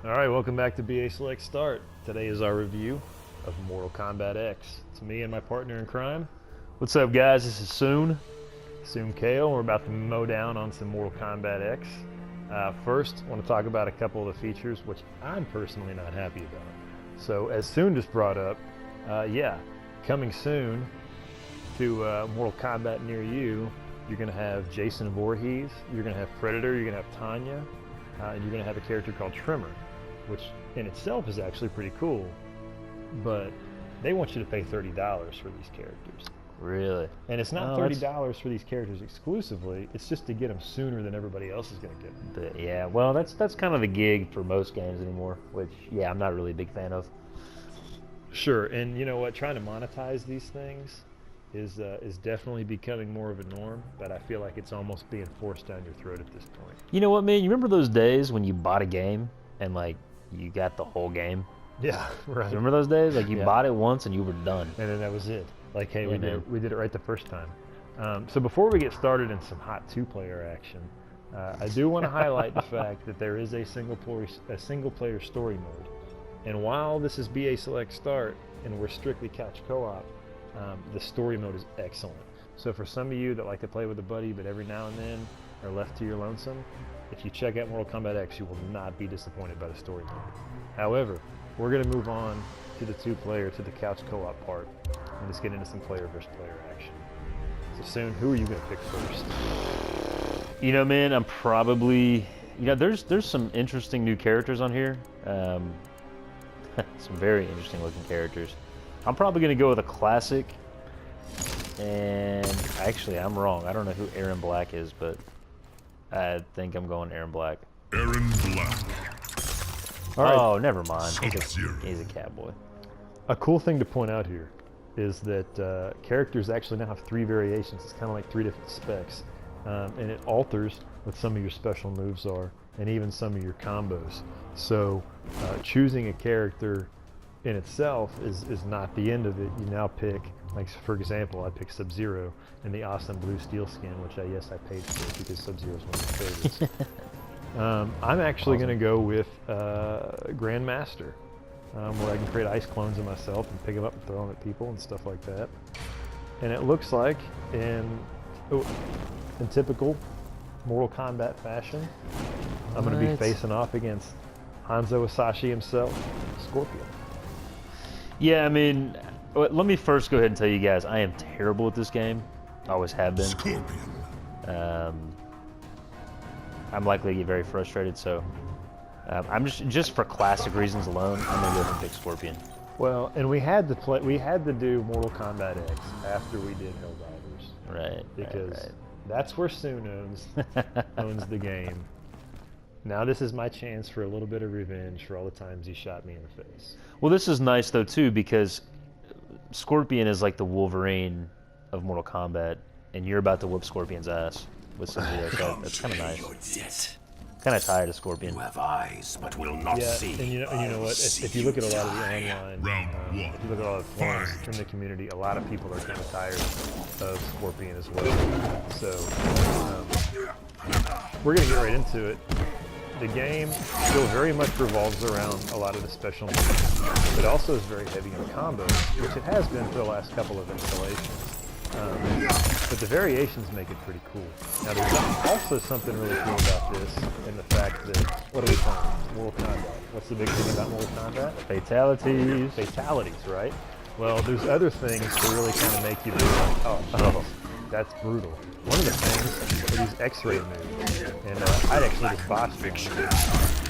Alright, welcome back to BA Select Start. Today is our review of Mortal Kombat X. It's me and my partner in crime. What's up, guys? This is Sunekale. We're about to mow down on some Mortal Kombat X. First, I want to talk about a couple of the features which I'm personally not happy about. So, as Soon just brought up, coming soon to Mortal Kombat near you, you're going to have Jason Voorhees, you're going to have Predator, you're going to have Tanya, and you're going to have a character called Trimmer, which in itself is actually pretty cool, but they want you to pay $30 for these characters. Really? And it's not $30 for these characters exclusively, it's just to get them sooner than everybody else is going to get them. Yeah, well, that's kind of the gig for most games anymore, which, yeah, I'm not really a big fan of. Sure, and you know what, trying to monetize these things is definitely becoming more of a norm, but I feel like it's almost being forced down your throat at this point. You know what, man? You remember those days when you bought a game and, like, you got the whole game? Yeah, right. Remember those days? Like, you bought it once and you were done. And then that was it. Like, hey, we did it right the first time. So before we get started in some hot two-player action, I do want to highlight the fact that there is a single-player story mode. And while this is BA Select Start and we're strictly couch co-op, the story mode is excellent. So for some of you that like to play with a buddy but every now and then are left to your lonesome, if you check out Mortal Kombat X, you will not be disappointed by the story mode. However, we're going to move on to the two-player, to the couch co-op part, and just get into some player versus player action. So Soon, who are you going to pick first? You know, man, I'm probably... You know, there's some interesting new characters on here. Some very interesting looking characters. I'm probably going to go with a classic, and actually I'm wrong. I don't know who Aaron Black is, but I think I'm going Aaron Black. Aaron Black. All right. Oh, never mind. He's a cowboy. A cool thing to point out here is that characters actually now have 3 variations. It's kind of like 3 different specs, and it alters what some of your special moves are and even some of your combos. So choosing a character in itself is not the end of it. You now pick, like for example, I picked Sub-Zero in the awesome blue steel skin, which I paid for because Sub-Zero is one of my favorites. I'm actually going to go with Grandmaster, where I can create ice clones of myself and pick them up and throw them at people and stuff like that. And it looks like in typical Mortal Kombat fashion, I'm going to be facing off against Hanzo Hasashi himself, Scorpion. Yeah, I mean, let me first go ahead and tell you guys, I am terrible at this game. I always have been. Scorpion. I'm likely to get very frustrated, so I'm just for classic reasons alone, I'm gonna go ahead and pick Scorpion. Well, and we had to do Mortal Kombat X after we did Helldivers. Right. Because that's where Soon owns the game. Now this is my chance for a little bit of revenge for all the times he shot me in the face. Well, this is nice though too, because Scorpion is like the Wolverine of Mortal Kombat, and you're about to whoop Scorpion's ass with Sub-Zero, so that's kind of nice. Kind of tired of Scorpion. You have eyes, but will not see. And you know what? If you look at a lot of the online, if you look at all the forums in the community, a lot of people are kind of tired of Scorpion as well. So we're gonna get right into it. The game still very much revolves around a lot of the special moves. It also is very heavy in combos, which it has been for the last couple of installations. But the variations make it pretty cool. Now there's also something really cool about this, in the fact that, what are we calling it? Mortal Kombat. What's the big thing about Mortal Kombat? Fatalities. Fatalities, right? Well, there's other things to really kind of make you be like, oh, that's brutal. One of the things are these X-ray moves, and I'd actually just botched one.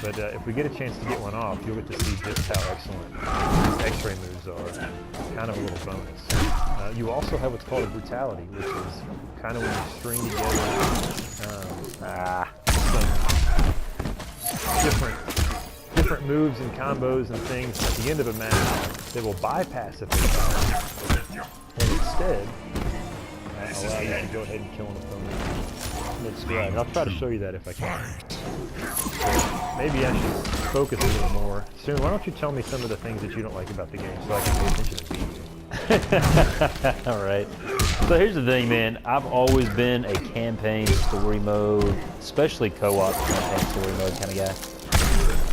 But if we get a chance to get one off, you'll get to see just how excellent these X-ray moves are. Kind of a little bonus. You also have what's called a brutality, which is kind of when you string together some different moves and combos and things at the end of a match that will bypass a fatality, and instead allow you to go ahead and kill an opponent mid-stride. And I'll try to show you that if I can. So maybe I should focus a little more. Soon, why don't you tell me some of the things that you don't like about the game so I can pay attention to beat you? Alright. So here's the thing, man. I've always been a campaign story mode, especially co-op campaign story mode kind of guy.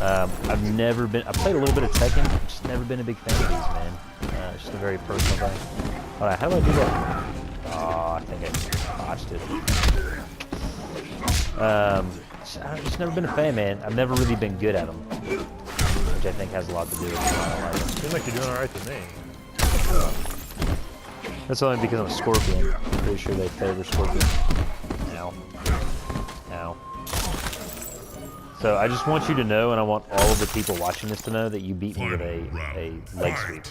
I've never been. I played a little bit of Tekken. I've just never been a big fan of these, man. It's just a very personal thing. All right, how do I do that? Oh, I think I botched it. I've just never been a fan, man. I've never really been good at them, which I think has a lot to do with why I don't like them. Seems like you're doing all right to me. That's only because I'm a Scorpion. I'm pretty sure they favor Scorpion. Ow. Ow. So I just want you to know, and I want all of the people watching this to know, that you beat me with a leg sweep.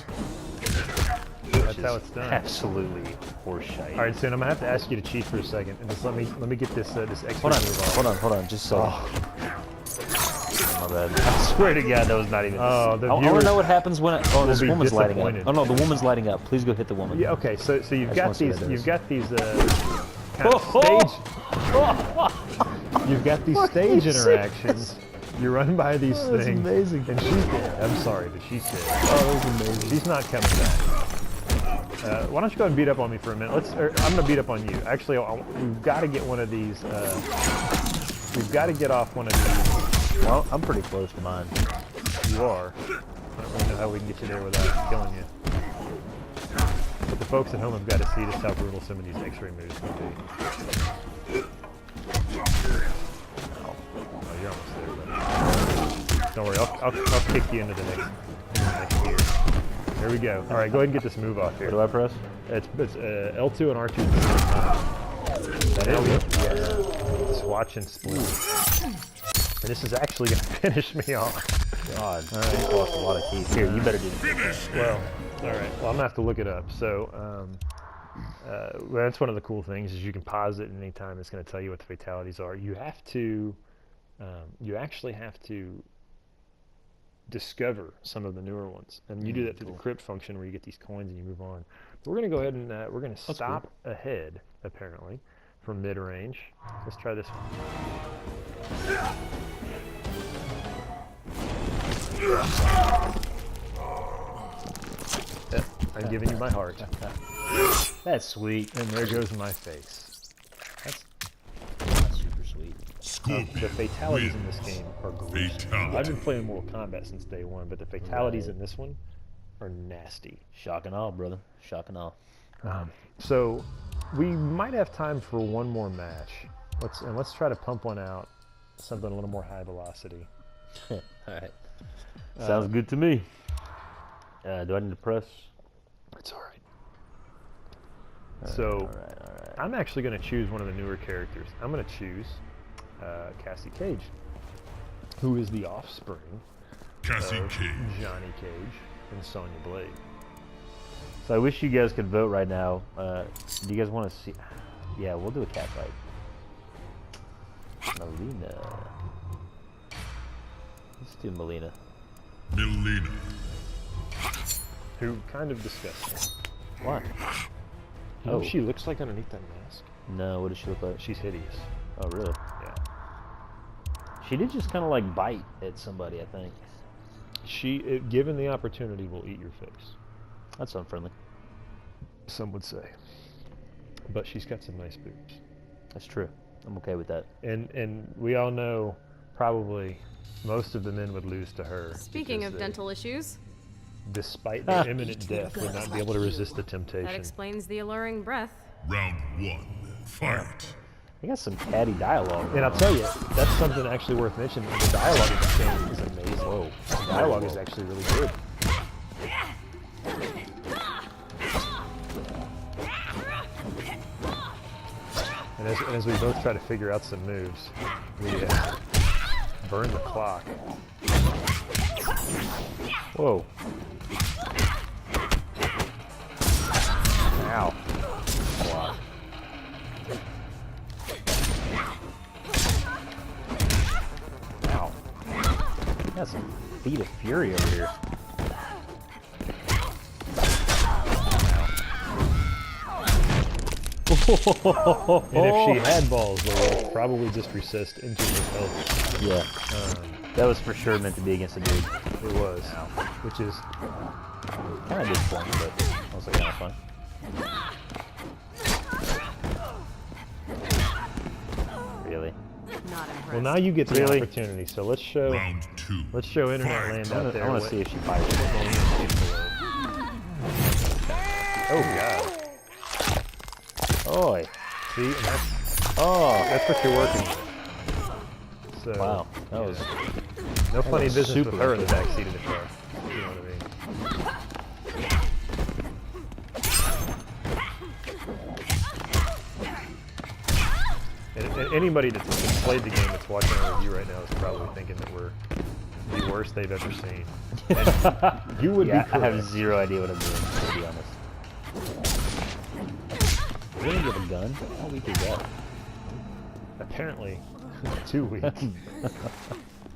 That's how it's done. Absolutely horseshit. All right, Sin, I'm gonna have to ask you to cheat for a second, and just let me get this this extra Hold on, move off. hold on, just so. Oh, my bad. I swear to God, that was not even. Oh, the I want to know what happens when. This be woman's lighting up. disappointed. Oh no, the woman's lighting up. Please go hit the woman. Yeah. Okay. So you've got these kind of stage. You've got these stage interactions. You run by these things. Amazing. And she's dead. I'm sorry, but she's dead. Oh, that was amazing. She's not coming back. Why don't you go ahead and beat up on me for a minute? I'm gonna beat up on you. Actually, we've got to get one of these. We've got to get off one of these. Well, I'm pretty close to mine. You are. I don't really know how we can get you there without killing you. But the folks at home have got to see just how brutal some of these X-ray moves can be. Oh, you're almost there, buddy. Don't worry, I'll kick you into the next gear. There we go. All right, go ahead and get this move off here. What do I press? It's L2 and R2 at the same time. That is it? Yeah. Just watch and split. And this is actually going to finish me off. God, all right. You lost a lot of keys. Here, you better do this. Well, all right. Well, I'm going to have to look it up. So, well, that's one of the cool things is you can pause it at any time. It's going to tell you what the fatalities are. You have to, you actually have to discover some of the newer ones. And you do that through the crypt function where you get these coins and you move on. But we're going to go ahead and we're going to stop ahead, apparently, from mid-range. Let's try this one. I'm giving you my heart. That's sweet. And there goes my face. That's super sweet. The fatalities in this game are gruesome. I've been playing Mortal Kombat since day one, but the fatalities in this one are nasty. Shock and all, brother. Shock and all. So we might have time for one more match. Let's try to pump one out. Something a little more high velocity. All right. Sounds good to me. Do I need to press? It's all right. So all right. I'm actually going to choose one of the newer characters. I'm going to choose Cassie Cage, who is the offspring of Johnny Cage and Sonya Blade. So I wish you guys could vote right now. Do you guys want to see? Yeah, we'll do a cat fight. Melina. Let's do Melina. Who kind of disgusting. What? You know what she looks like underneath that mask? No, what does she look like? She's hideous. Oh, really? Yeah. She did just kind of like bite at somebody, I think. She, given the opportunity, will eat your face. That's unfriendly. Some would say. But she's got some nice boobs. That's true. I'm okay with that. And we all know probably most of the men would lose to her. Speaking of dental issues, despite their imminent death, would not be able to resist the temptation. that explains the alluring breath. Round one, fight. You got some catty dialogue. And I'll tell you, that's something actually worth mentioning. The dialogue in this game is amazing. Whoa. The dialogue is actually really good. And as we both try to figure out some moves, we burn the clock. Whoa. Ow. Wow. Ow. Got some feet of fury over here. And if she had balls, they would probably just recessed into her pelvis. Yeah. That was for sure meant to be against a dude. It was. Which is Kind of disappointing, but also kind of fun. Really? Not impressed. well. Now you get the opportunity. So let's show. Round 2. Let's show Internet Fight. Land out there. I want to what- see if she fires. Oh god. Oi. See, and Oh. that's what you're working with. So, Wow. That was. no funny was business super with her in the backseat of the car. You know what I mean? And anybody that's played the game that's watching our review right now is probably thinking that we're the worst they've ever seen. And you would Yeah, be I correct. have zero idea what I'm doing, to be honest. Are we gonna give a gun? How weak is that? Apparently, 2 weeks.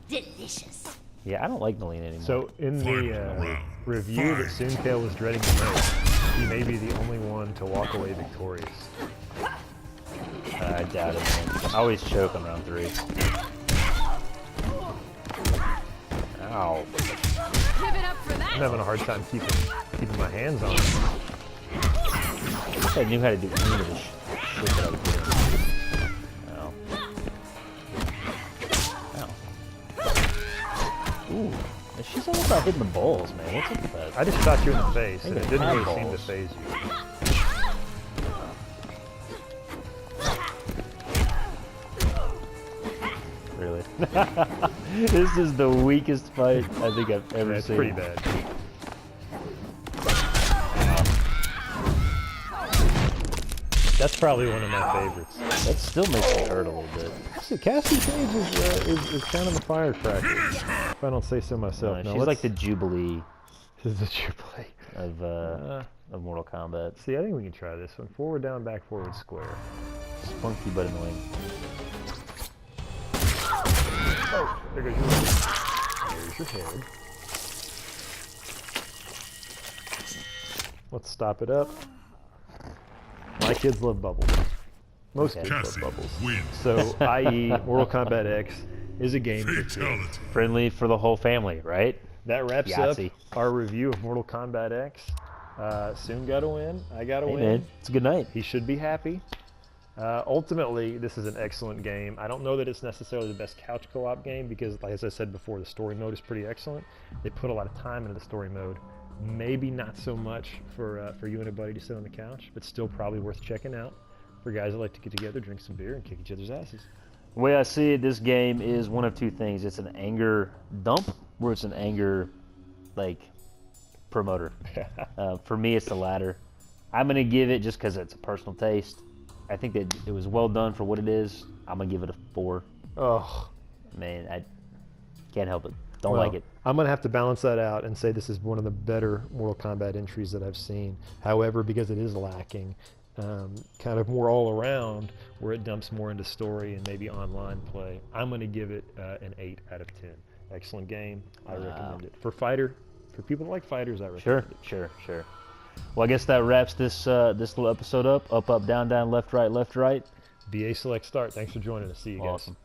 Delicious. Yeah, I don't like Melina anymore. So in the Final round. review that Fight. Sunekale was dreading the most, he may be the only one to walk away victorious. I doubt it, man. I always choke on round 3. Ow. Give it up for I'm that. having a hard time keeping my hands on him. I wish I knew how to do any of this shit that I was doing. Ow. Ow. Ooh. She's all about hitting the balls, man. What's up with that? I just shot you in the face, and They it didn't have really seem to balls. phase you. Really? This is the weakest fight I think I've ever It's seen. pretty bad. That's probably one of my favorites. That still makes me hurt a little bit. Cassie Cage is kind of a firecracker, if I don't say so myself. Now, She's like the Jubilee This is the Jubilee. of Mortal Kombat. See, I think we can try this one. Forward, down, back, forward, square. Spunky but annoying. Oh, there goes your head. There's your head. Let's stop it up. My kids love bubbles. Most Okay. kids love Cassie bubbles. wins. So, i.e., Mortal Kombat X is a game for kids. Fatality. Friendly for the whole family, right? That wraps Yahtzee. up our review of Mortal Kombat X. Soon got to win. I got to Hey, win. man. It's a good night. He should be happy. Ultimately, this is an excellent game. I don't know that it's necessarily the best couch co-op game because, like as I said before, the story mode is pretty excellent. They put a lot of time into the story mode. Maybe not so much for you and a buddy to sit on the couch, but still probably worth checking out for guys that like to get together, drink some beer, and kick each other's asses. The way I see it, this game is one of two things. It's an anger dump, or it's an anger, like, promoter. For me, it's the latter. I'm going to give it, just because it's a personal taste, I think that it was well done for what it is. I'm going to give it a 4. Oh, Man, I can't help it. Don't well, like it. I'm going to have to balance that out and say this is one of the better Mortal Kombat entries that I've seen. However, because it is lacking, kind of more all around, where it dumps more into story and maybe online play, I'm going to give it an 8 out of 10. Excellent game. I recommend it. For people that like fighters, I recommend it. Sure. Well, I guess that wraps this this little episode up. Up, up, down, down, left, right, left, right. BA Select Start. Thanks for joining us. See you guys. Awesome.